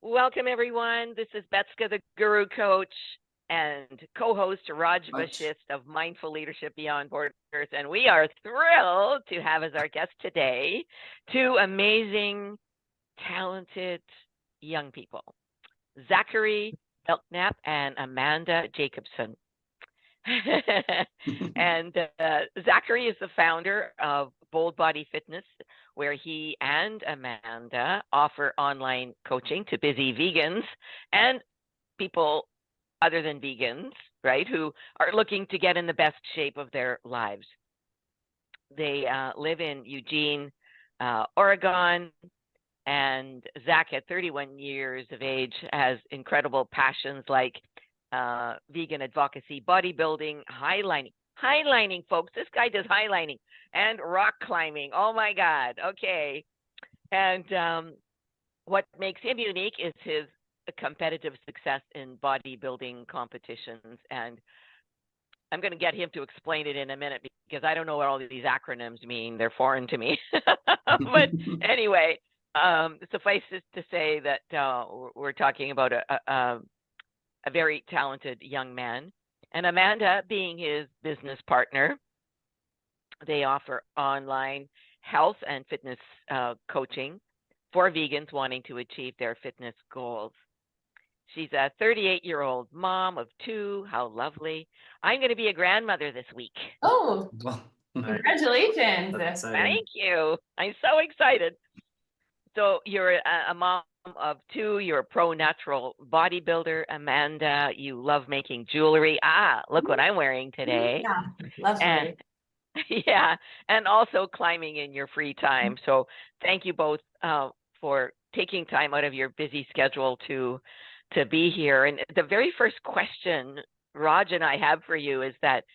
Welcome, everyone. This is Betska, the Guru Coach, and co-host Vashisht of Mindful Leadership Beyond Borders. And we are thrilled to have as our guest today two amazing, talented young people, Zachary, Belknap, and Amanda Jacobson. And Zachary is the founder of Bold Body Fitness, where he and Amanda offer online coaching to busy vegans and people other than vegans, right, who are looking to get in the best shape of their lives. They live in Eugene, Oregon, and Zach, at 31 years of age, has incredible passions like vegan advocacy, bodybuilding, highlining, folks. This guy does highlining and rock climbing. Oh my God. Okay. And what makes him unique is his competitive success in bodybuilding competitions. And I'm going to get him to explain it in a minute because I don't know what all these acronyms mean. They're foreign to me. But anyway, suffice it to say that we're talking about a very talented young man, and Amanda being his business partner. They offer online health and fitness coaching for vegans wanting to achieve their fitness goals. She's a 38-year-old mom of two. How lovely. I'm going to be a grandmother this week. Oh, congratulations. Thank you. I'm so excited. So you're a mom of two. You're a pro-natural bodybuilder. Amanda, you love making jewelry. Look what I'm wearing today. Yeah, love jewelry. Yeah, and also climbing in your free time. So thank you both for taking time out of your busy schedule to be here. And the very first question Raj and I have for you is that,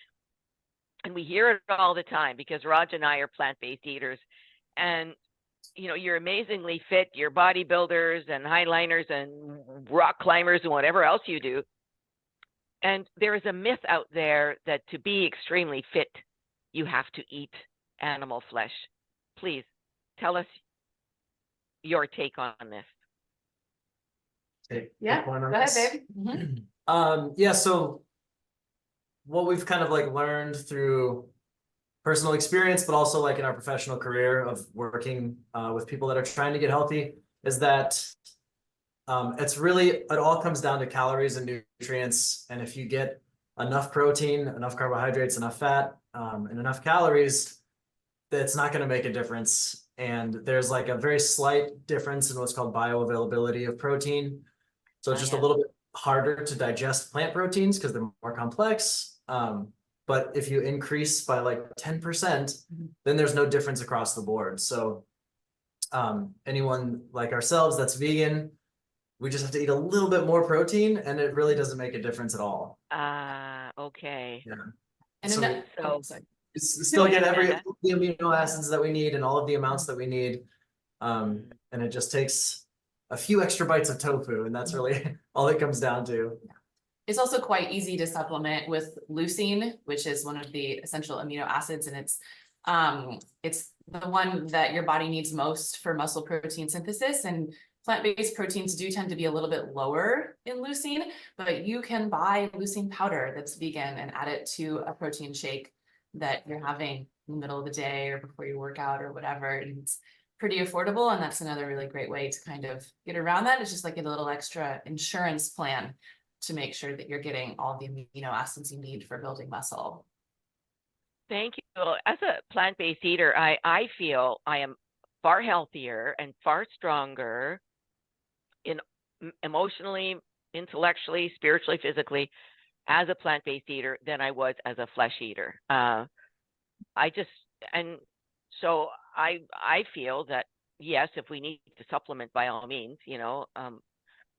and we hear it all the time because Raj and I are plant-based eaters, and you know, you're amazingly fit, you're bodybuilders and highliners and rock climbers and whatever else you do. And there is a myth out there that to be extremely fit, you have to eat animal flesh. Please tell us your take on this. Yeah, go ahead, babe. Yeah, so what we've kind of like learned through personal experience, but also like in our professional career of working with people that are trying to get healthy, is that it all comes down to calories and nutrients. And if you get enough protein, enough carbohydrates, enough fat, and enough calories, that's not going to make a difference. And there's like a very slight difference in what's called bioavailability of protein. So it's just a little bit harder to digest plant proteins because they're more complex. But if you increase by like 10%, then there's no difference across the board. So anyone like ourselves that's vegan, we just have to eat a little bit more protein, and it really doesn't make a difference at all. Okay. Yeah. And so still get the amino acids that we need and all of the amounts that we need. And it just takes a few extra bites of tofu, and that's really all it comes down to. It's also quite easy to supplement with leucine, which is one of the essential amino acids, and it's the one that your body needs most for muscle protein synthesis. And plant-based proteins do tend to be a little bit lower in leucine, but you can buy leucine powder that's vegan and add it to a protein shake that you're having in the middle of the day or before you work out or whatever. And it's pretty affordable, and that's another really great way to kind of get around that. It's just like a little extra insurance plan to make sure that you're getting all the amino acids you need for building muscle. Thank you. As a plant-based eater, I feel I am far healthier and far stronger in emotionally, intellectually, spiritually, physically as a plant-based eater than I was as a flesh eater. So I feel that, yes, if we need to supplement, by all means, you know,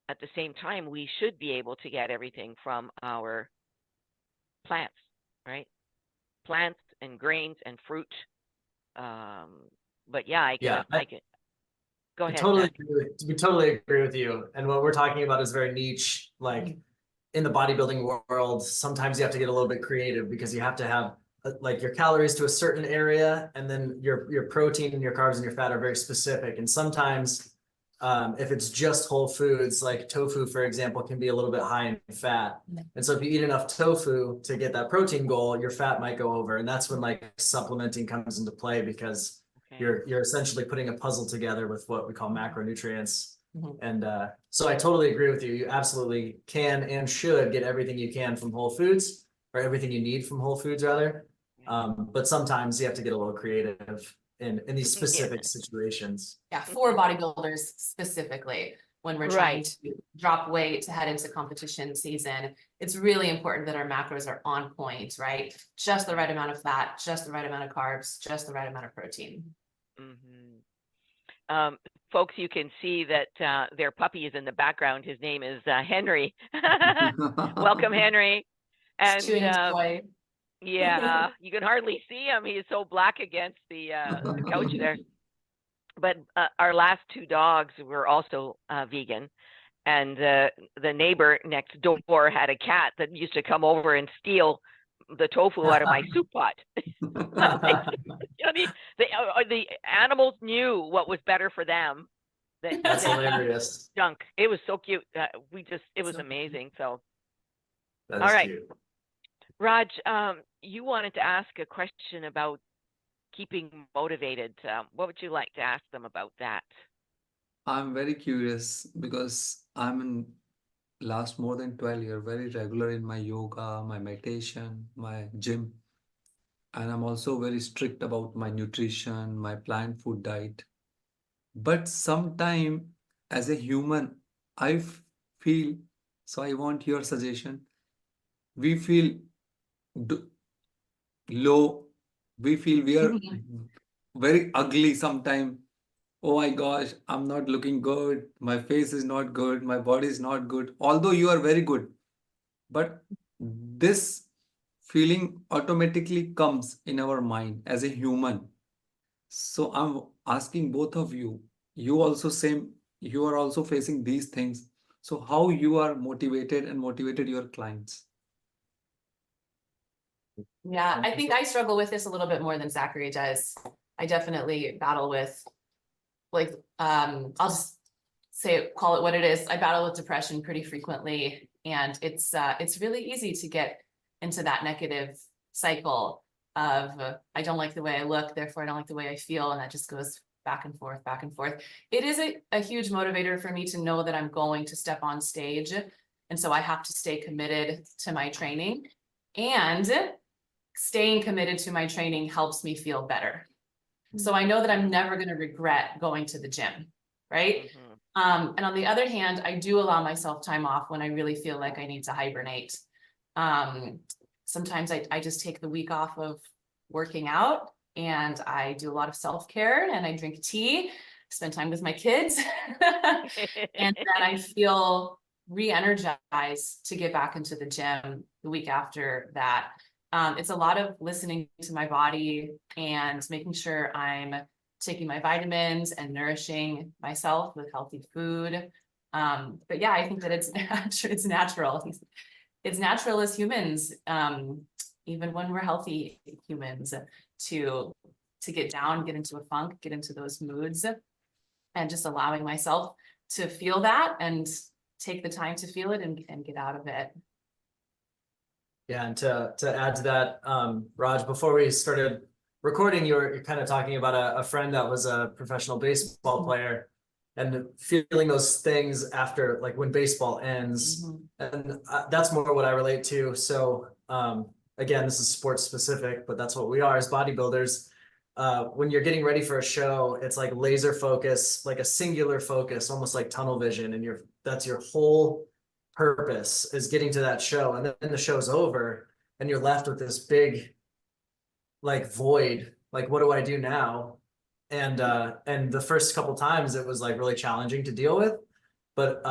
at the same time, we should be able to get everything from our plants, right? Plants and grains and fruit. But yeah, I can. Go ahead. We totally agree with you. And what we're talking about is very niche. Like in the bodybuilding world, sometimes you have to get a little bit creative because you have to have like your calories to a certain area, and then your protein and your carbs and your fat are very specific. And sometimes if it's just whole foods, like tofu, for example, can be a little bit high in fat. And so if you eat enough tofu to get that protein goal, your fat might go over. And that's when like supplementing comes into play, because you're essentially putting a puzzle together with what we call macronutrients. And so I totally agree with you. You absolutely can and should get everything you can from whole foods, or everything you need from whole foods rather. But sometimes you have to get a little creative in these specific situations. Yeah, for bodybuilders specifically, when we're trying to drop weight to head into competition season, it's really important that our macros are on point, right? Just the right amount of fat, just the right amount of carbs, just the right amount of protein. Folks, you can see that their puppy is in the background. His name is Henry. Welcome, Henry. And yeah, you can hardly see him. He is so black against the couch there. But our last two dogs were also vegan. And the neighbor next door had a cat that used to come over and steal the tofu out of my soup pot. The animals knew what was better for them. That's hilarious. Junk. It was so cute. It was amazing. So, all right. Cute. Raj, you wanted to ask a question about keeping motivated. What would you like to ask them about that? I'm very curious because I'm in last more than 12 years, very regular in my yoga, my meditation, my gym. And I'm also very strict about my nutrition, my plant food diet. But sometime as a human, I feel, so I want your suggestion. We feel low. We feel we are very ugly sometime. Oh my gosh, I'm not looking good. My face is not good. My body is not good. Although you are very good. But this feeling automatically comes in our mind as a human. So I'm asking both of you, you are also facing these things. So how you are motivated and motivated your clients? Yeah, I think I struggle with this a little bit more than Zachary does. I definitely battle with, like, I'll just call it what it is. I battle with depression pretty frequently, and it's really easy to get into that negative cycle of I don't like the way I look, therefore I don't like the way I feel, and that just goes back and forth, back and forth. It is a huge motivator for me to know that I'm going to step on stage, and so I have to stay committed to my training, and staying committed to my training helps me feel better. So I know that I'm never going to regret going to the gym, right? And on the other hand, I do allow myself time off when I really feel like I need to hibernate. Sometimes I just take the week off of working out, and I do a lot of self-care, and I drink tea, spend time with my kids, and then I feel re-energized to get back into the gym the week after that. It's a lot of listening to my body and making sure I'm taking my vitamins and nourishing myself with healthy food. But yeah, I think that it's natural. It's natural as humans, even when we're healthy humans, to get down, get into a funk, get into those moods, and just allowing myself to feel that and take the time to feel it and get out of it. Yeah, and to add to that, Raj, before we started recording, you're kind of talking about a friend that was a professional baseball player and feeling those things after, like, when baseball ends. And that's more what I relate to. So again, this is sports specific, but that's what we are as bodybuilders. When you're getting ready for a show, it's like laser focus, like a singular focus, almost like tunnel vision, and that's your whole purpose, is getting to that show. And then the show's over and you're left with this big, like, void, like, what do I do now? And the first couple times it was like really challenging to deal with, but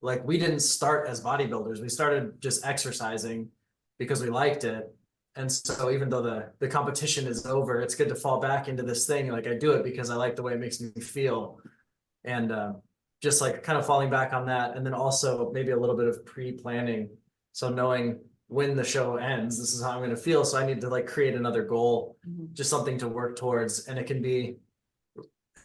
like, we didn't start as bodybuilders. We started just exercising because we liked it. And so even though the competition is over, it's good to fall back into this thing. Like, I do it because I like the way it makes me feel. And just like kind of falling back on that. And then also maybe a little bit of pre-planning. So knowing when the show ends, this is how I'm going to feel. So I need to, like, create another goal, just something to work towards. And it can be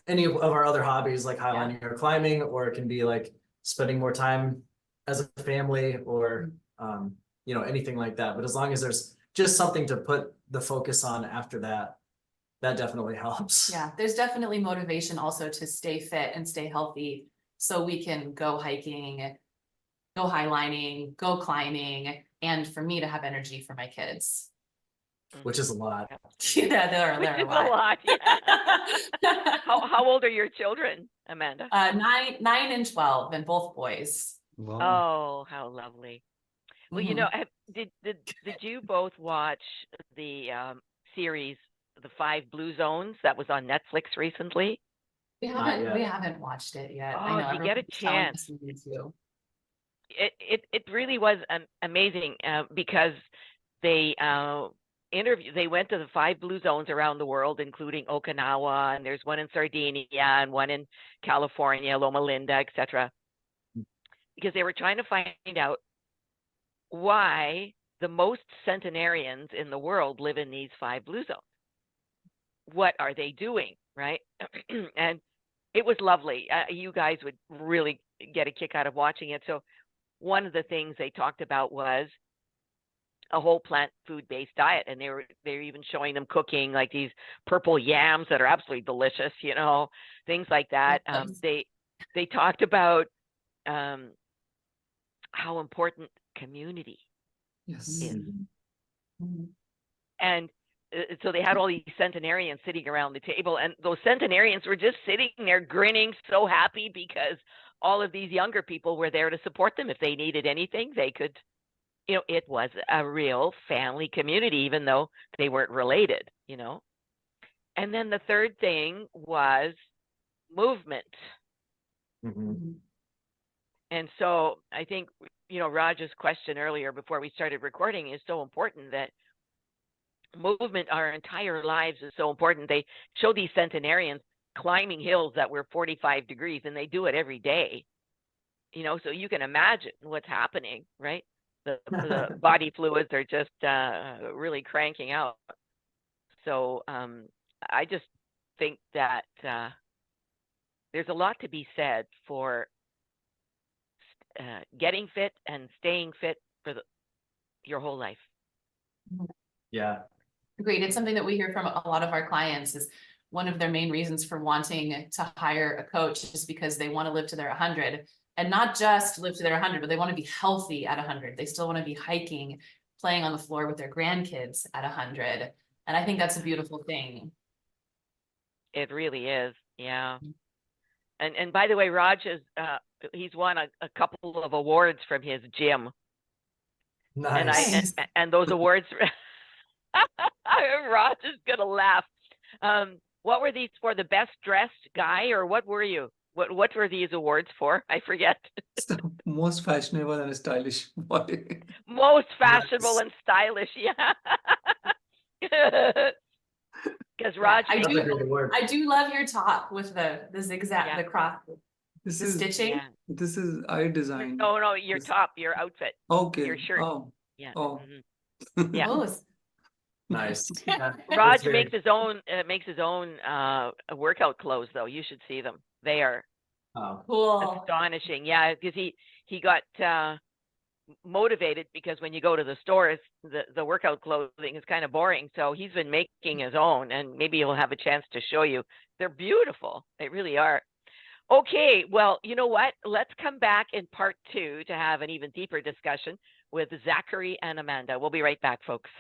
any of our other hobbies like highlining or climbing, or it can be like spending more time as a family or, you know, anything like that. But as long as there's just something to put the focus on after that, that definitely helps. Yeah, there's definitely motivation also to stay fit and stay healthy so we can go hiking, go highlining, go climbing, and for me to have energy for my kids. Which is a lot. Yeah, there Which are is a lot. Yeah. How old are your children, Amanda? 9 and 12, and both boys. Wow. Oh, how lovely. Well, you know, Mhm. did you both watch the series, The Five Blue Zones, that was on Netflix recently? Not yet. We haven't watched it yet. I Oh, know if you get a everyone's telling chance, us we need to. it really was amazing because they they went to the 5 blue zones around the world, including Okinawa, and there's one in Sardinia and one in California, Loma Linda, etc. Because they were trying to find out why the most centenarians in the world live in these 5 blue zones. What are they doing, right? And it was lovely. You guys would really get a kick out of watching it. So one of the things they talked about was a whole plant food based diet, and they were even showing them cooking like these purple yams that are absolutely delicious, you know, things like that. They talked about how important community Yes. is. Mhm. And so they had all these centenarians sitting around the table, and those centenarians were just sitting there grinning, so happy because all of these younger people were there to support them. If they needed anything, they could, you know, it was a real family community, even though they weren't related, you know. And then the third thing was movement. Mhm. And so I think, you know, Raj's question earlier before we started recording is so important, that movement our entire lives is so important. They show these centenarians climbing hills that were 45 degrees, and they do it every day, you know, so you can imagine what's happening, right? The body fluids are just really cranking out. So I just think that there's a lot to be said for getting fit and staying fit for your whole life. Yeah. Agreed. It's something that we hear from a lot of our clients is one of their main reasons for wanting to hire a coach is because they want to live to their 100, and not just live to their 100, but they want to be healthy at 100. They still want to be hiking, playing on the floor with their grandkids at 100. And I think that's a beautiful thing. It really is. Yeah. And by the way, Raj is he's won a couple of awards from his gym. Nice. And those awards Raj is gonna laugh. What were these for? The best dressed guy, or what were you? What were these awards for? I forget. It's the most fashionable and stylish body. Most fashionable Nice. and stylish, yeah. Because Raj, I That's a do, great award. I do love your top with the zigzag, Yeah. the cross, This the is stitching. yeah. this is I designed. No, your This- top, your outfit, Okay. your shirt. Oh. Yeah. Oh. Mhm. Yeah. Oh, Nice. Yeah, Raj that's very- makes his own workout clothes, though. You should see them. They are Oh, cool. astonishing. Yeah, because he got motivated because when you go to the stores, the workout clothing is kind of boring. So he's been making his own, and maybe he'll have a chance to show you. They're beautiful. They really are. Okay, well, you know what? Let's come back in part 2 to have an even deeper discussion with Zachary and Amanda. We'll be right back, folks.